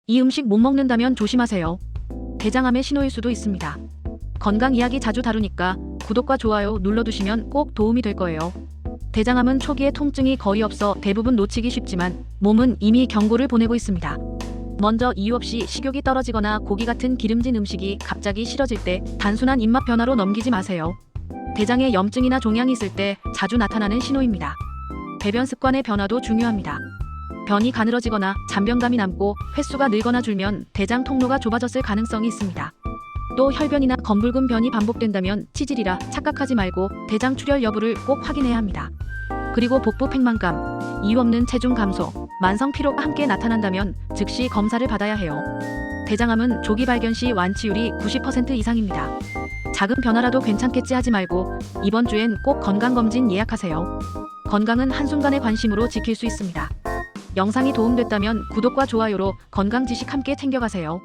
이 음식 못 먹는다면 조심하세요. 대장암의 신호일 수도 있습니다. 건강 이야기 자주 다루니까 구독과 좋아요 눌러두시면 꼭 도움이 될 거예요. 대장암은 초기에 통증이 거의 없어 대부분 놓치기 쉽지만 몸은 이미 경고를 보내고 있습니다. 먼저 이유 없이 식욕이 떨어지거나 고기 같은 기름진 음식이 갑자기 싫어질 때 단순한 입맛 변화로 넘기지 마세요. 대장에 염증이나 종양이 있을 때 자주 나타나는 신호입니다. 배변 습관의 변화도 중요합니다. 변이 가늘어지거나 잔변감이 남고 횟수가 늘거나 줄면 대장 통로가 좁아졌을 가능성이 있습니다. 또 혈변이나 검붉은 변이 반복된다면 치질이라 착각하지 말고 대장 출혈 여부를 꼭 확인해야 합니다. 그리고 복부 팽만감, 이유 없는 체중 감소, 만성 피로가 함께 나타난다면 즉시 검사를 받아야 해요. 대장암은 조기 발견 시 완치율이 90% 이상입니다. 작은 변화라도 괜찮겠지 하지 말고 이번 주엔 꼭 건강검진 예약하세요. 건강은 한순간의 관심으로 지킬 수 있습니다. 영상이 도움됐다면 구독과 좋아요로 건강 지식 함께 챙겨가세요.